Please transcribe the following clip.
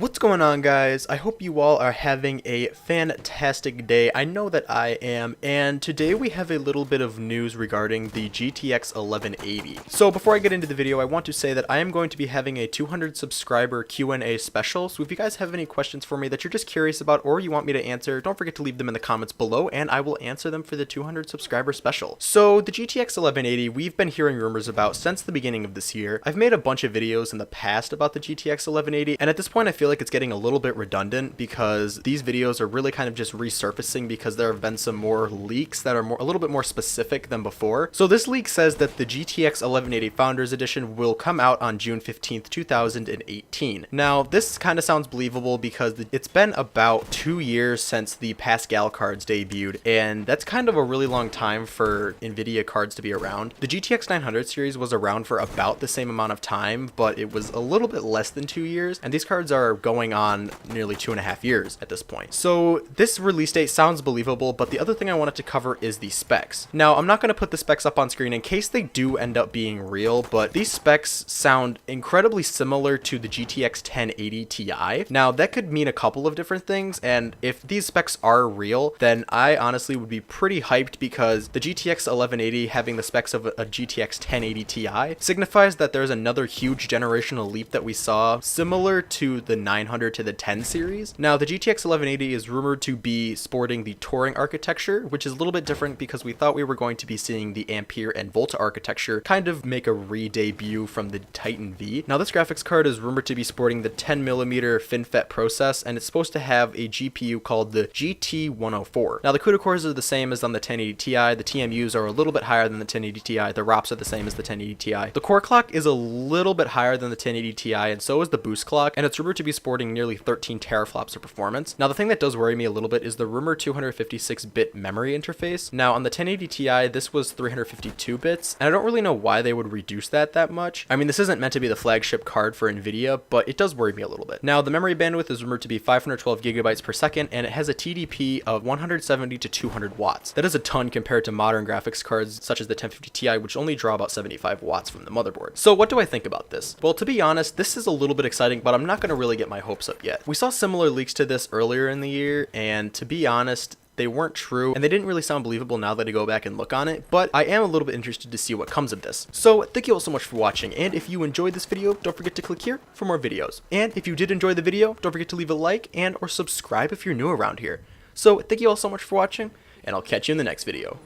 What's going on, guys? I hope you all are having a fantastic day. I know that I am, and today we have a little bit of news regarding the GTX 1180. So before I get into the video, I want to say that I am going to be having a 200 subscriber Q&A special, so if you guys have any questions for me that you're just curious about or you want me to answer, don't forget to leave them in the comments below, and I will answer them for the 200 subscriber special. So the GTX 1180, we've been hearing rumors about since the beginning of this year. I've made a bunch of videos in the past about the GTX 1180, and at this point I feel like it's getting a little bit redundant because these videos are really kind of just resurfacing because there have been some more leaks that are a little bit more specific than before. So this leak says that the GTX 1180 Founders Edition will come out on June 15th, 2018. Now, this kind of sounds believable because it's been about 2 years since the Pascal cards debuted, and that's kind of a really long time for NVIDIA cards to be around. The GTX 900 series was around for about the same amount of time, but it was a little bit less than 2 years, and these cards are going on nearly 2.5 years at this point. So this release date sounds believable, but the other thing I wanted to cover is the specs. Now, I'm not going to put the specs up on screen in case they do end up being real, but these specs sound incredibly similar to the GTX 1080 Ti. Now, that could mean a couple of different things, and if these specs are real, then I honestly would be pretty hyped because the GTX 1180 having the specs of a GTX 1080 Ti signifies that there's another huge generational leap that we saw similar to the 900 to the 10 series. Now, the GTX 1180 is rumored to be sporting the Turing architecture, which is a little bit different because we thought we were going to be seeing the Ampere and Volta architecture kind of make a re-debut from the Titan V. Now, this graphics card is rumored to be sporting the 10mm FinFET process, and it's supposed to have a GPU called the GT104. Now, the CUDA cores are the same as on the 1080 Ti, the TMUs are a little bit higher than the 1080 Ti, the ROPs are the same as the 1080 Ti. The core clock is a little bit higher than the 1080 Ti, and so is the boost clock, and it's rumored to be sporting nearly 13 teraflops of performance. Now, the thing that does worry me a little bit is the rumored 256-bit memory interface. Now, on the 1080 Ti, this was 352 bits, and I don't really know why they would reduce that much. I mean, this isn't meant to be the flagship card for NVIDIA, but it does worry me a little bit. Now, the memory bandwidth is rumored to be 512 gigabytes per second, and it has a TDP of 170 to 200 watts. That is a ton compared to modern graphics cards such as the 1050 Ti, which only draw about 75 watts from the motherboard. So what do I think about this? Well, to be honest, this is a little bit exciting, but I'm not going to really get my hopes up yet. We saw similar leaks to this earlier in the year, and to be honest, they weren't true, and they didn't really sound believable now that I go back and look on it, but I am a little bit interested to see what comes of this. So, thank you all so much for watching, and if you enjoyed this video, don't forget to click here for more videos. And if you did enjoy the video, don't forget to leave a like and or subscribe if you're new around here. So, thank you all so much for watching, and I'll catch you in the next video.